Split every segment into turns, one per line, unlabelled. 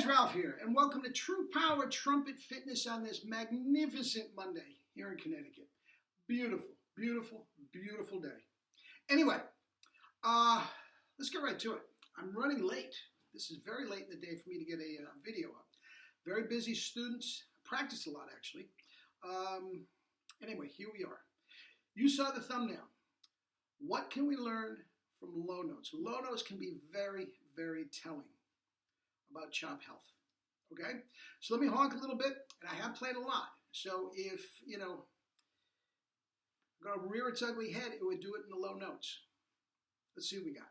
guys, Ralph here, and welcome to True Power Trumpet Fitness on this magnificent Monday here in Connecticut. Beautiful, beautiful, beautiful day. Anyway, let's get right to it. I'm running late. This is very late in the day for me to get a video up. Very busy students. Practiced a lot, actually. Anyway, here we are. You saw the thumbnail. What can we learn from low notes? Low notes can be very, very telling about chop health. Okay? So let me honk a little bit, and I have played a lot. So if, going to rear its ugly head, it would do it in the low notes. Let's see what we got.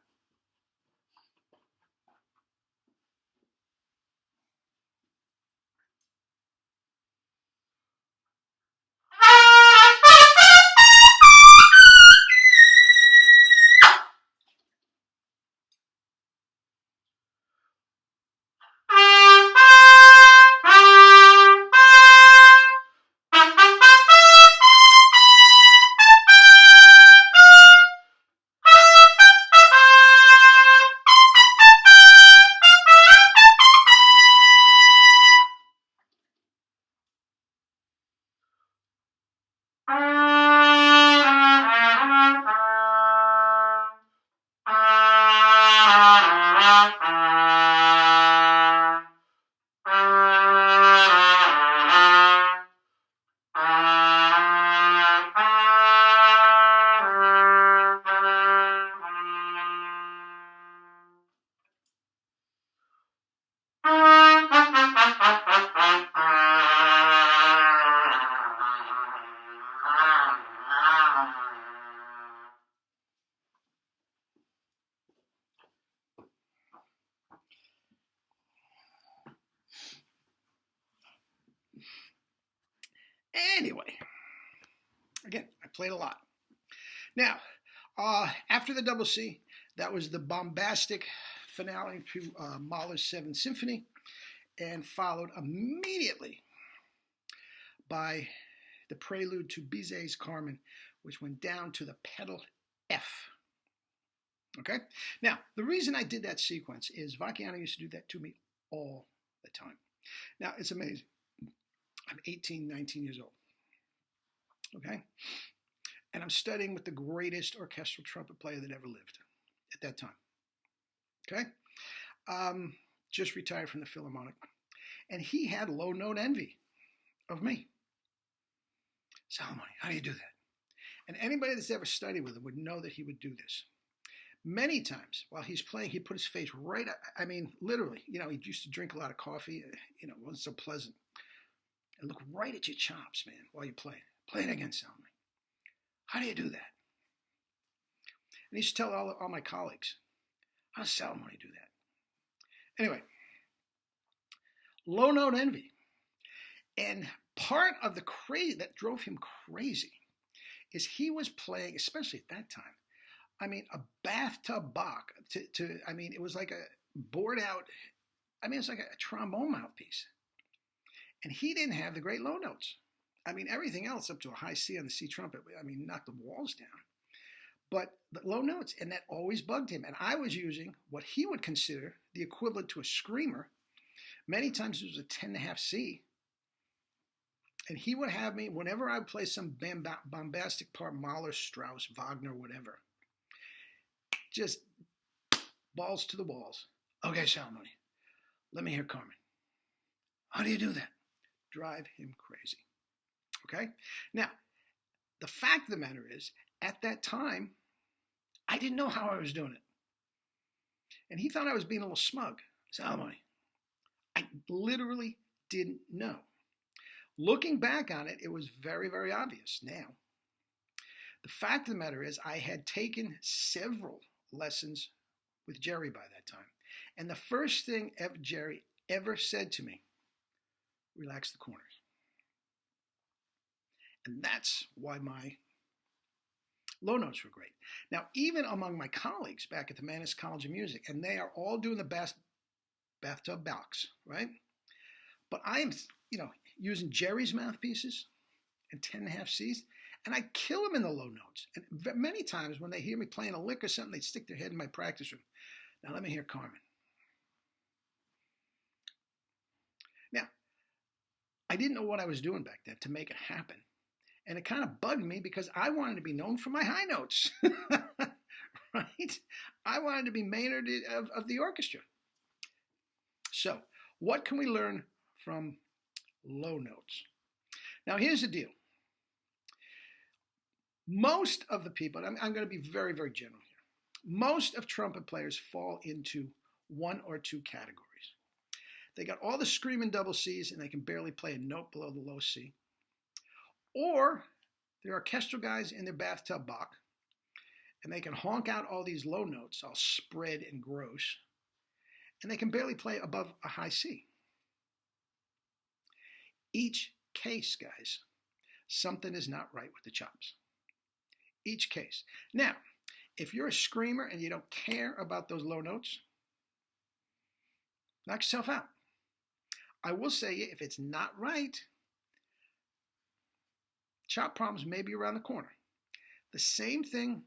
Anyway, again, I played a lot. Now, after the double C, that was the bombastic finale to Mahler's Seventh Symphony, and followed immediately by the prelude to Bizet's Carmen, which went down to the pedal F. Okay? Now, the reason I did that sequence is Vacchiano used to do that to me all the time. Now, it's amazing. I'm 18, 19 years old. Okay? And I'm studying with the greatest orchestral trumpet player that ever lived at that time. Okay? Just retired from the Philharmonic. And he had low note envy of me. Salomone, how do you do that? And anybody that's ever studied with him would know that he would do this. Many times while he's playing, he put his face right, literally, he used to drink a lot of coffee, it wasn't so pleasant. And look right at your chops, man, while you play. Play it again, Salomone. How do you do that? And he used to tell all my colleagues, how does Salomone do that? Anyway, low note envy. And part of the crazy that drove him crazy is he was playing, especially at that time, a bathtub Bach. It was like a bored out, it was like a trombone mouthpiece. And he didn't have the great low notes. Everything else up to a high C on the C trumpet, knocked the walls down. But the low notes, and that always bugged him. And I was using what he would consider the equivalent to a screamer. Many times it was a 10.5 C. And he would have me, whenever I would play some bombastic part, Mahler, Strauss, Wagner, whatever, just balls to the walls. Okay, Salomone, let me hear Carmen. How do you do that? Drive him crazy. Okay? Now, the fact of the matter is, at that time, I didn't know how I was doing it. And he thought I was being a little smug. Salomone, I literally didn't know. Looking back on it, it was very, very obvious now. The fact of the matter is, I had taken several lessons with Jerry by that time. And the first thing Jerry ever said to me, relax the corners. And that's why my low notes were great. Now, even among my colleagues back at the Mannes College of Music, and they are all doing the bathtub Bachs, right? But I am, using Jerry's mouthpieces and 10.5 Cs, and I kill them in the low notes. And many times when they hear me playing a lick or something, they stick their head in my practice room. Now let me hear Carmen. I didn't know what I was doing back then to make it happen. And it kind of bugged me because I wanted to be known for my high notes, right? I wanted to be Maynard of the orchestra. So, what can we learn from low notes? Now, here's the deal. Most of the people, I'm going to be very, very general here. Most of trumpet players fall into one or two categories. They got all the screaming double C's and they can barely play a note below the low C. Or they're orchestral guys in their bathtub Bach and they can honk out all these low notes, all spread and gross, and they can barely play above a high C. Each case, guys, something is not right with the chops. Each case. Now, if you're a screamer and you don't care about those low notes, knock yourself out. I will say, if it's not right, chop problems may be around the corner. The same thing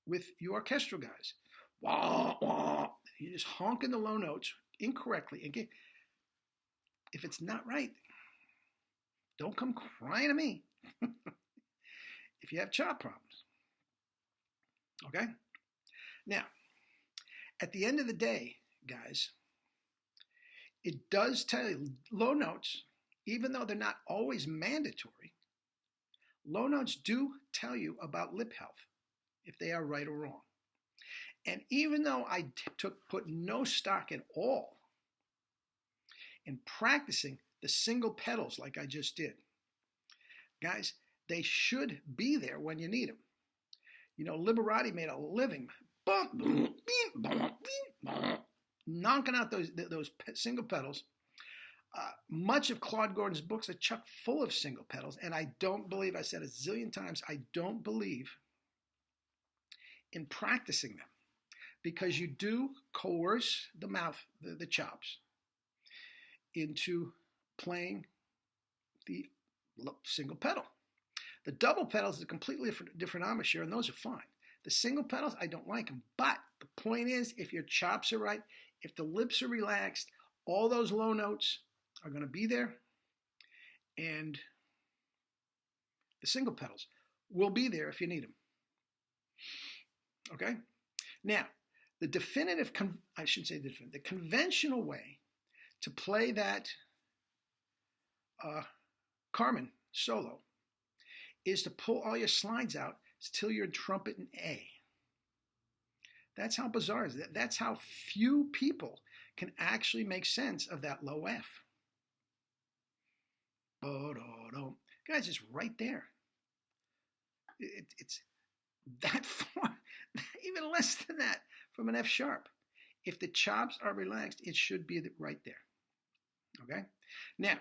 with you orchestral guys. Wah, wah. You're just honking the low notes incorrectly. Again, if it's not right, don't come crying to me if you have chop problems. Okay? Now, at the end of the day, guys, it does tell you low notes, even though they're not always mandatory, low notes do tell you about lip health, if they are right or wrong. And even though I put no stock at all in practicing the single pedals like I just did, guys, they should be there when you need them. You know, Liberati made a living knocking out those single pedals. Much of Claude Gordon's books are chock full of single pedals, and I don't believe, I said a zillion times, I don't believe in practicing them because you do coerce the mouth, the chops, into playing the single pedal. The double pedals is a completely different embouchure, and those are fine. The single pedals, I don't like them. But the point is, if your chops are right, if the lips are relaxed, all those low notes are going to be there, and the single pedals will be there if you need them. Okay? Now, the conventional way to play that Carmen solo is to pull all your slides out till you're in trumpet in A. That's how bizarre it is. That's how few people can actually make sense of that low F. Guys, it's right there. It's that far, even less than that from an F sharp. If the chops are relaxed, it should be right there. Okay? Now,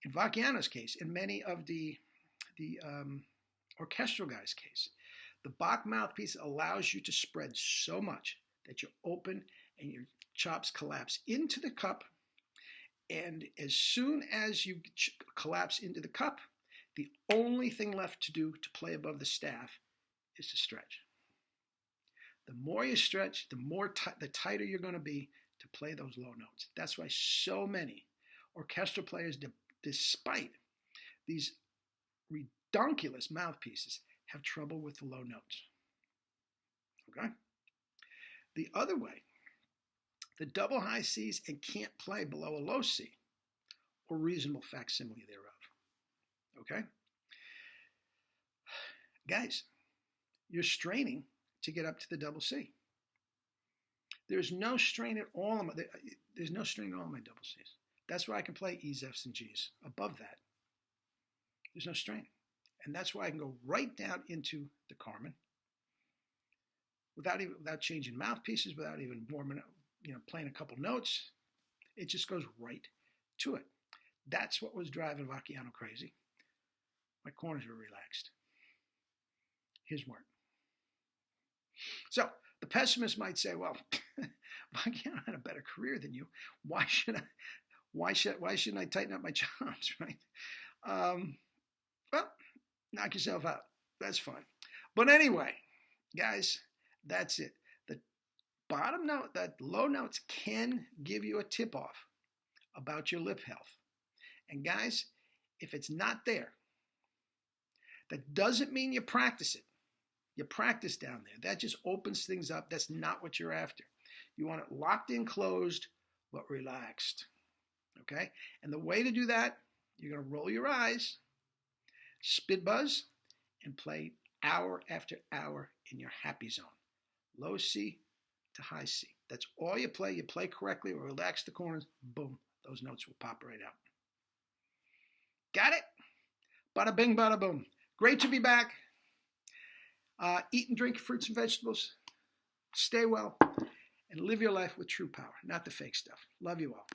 in Vacchiano's case, in many of the orchestral guy's case, the Bach mouthpiece allows you to spread so much that you're open and your chops collapse into the cup. And as soon as you collapse into the cup, the only thing left to do to play above the staff is to stretch. The more you stretch, the tighter you're going to be to play those low notes. That's why so many orchestral players, despite these redonkulous mouthpieces, have trouble with the low notes. Okay? The other way, the double high C's and can't play below a low C or reasonable facsimile thereof. Okay? Guys, you're straining to get up to the double C. There's no strain at all. There's no strain at all in my double C's. That's why I can play E's, F's, and G's. Above that, there's no strain. And that's why I can go right down into the Carmen without changing mouthpieces, without even warming up, playing a couple notes. It just goes right to it. That's what was driving Vacchiano crazy. My corners were relaxed. His weren't. So the pessimist might say, well, Vacchiano had a better career than you. Why shouldn't I tighten up my chops, right? Well, knock yourself out. That's fine. But anyway, guys, that's it. The bottom note, that low notes can give you a tip-off about your lip health. And guys, If it's not there, that doesn't mean you practice it. You practice down there. That just opens things up. That's not what you're after. You want it locked in, closed, but relaxed. Okay? And the way to do that, you're going to roll your eyes, spit buzz, and play hour after hour in your happy zone. Low C to high C. That's all you play. You play correctly or relax the corners. Boom. Those notes will pop right out. Got it? Bada bing, bada boom. Great to be back. Eat and drink fruits and vegetables. Stay well. And live your life with true power, not the fake stuff. Love you all.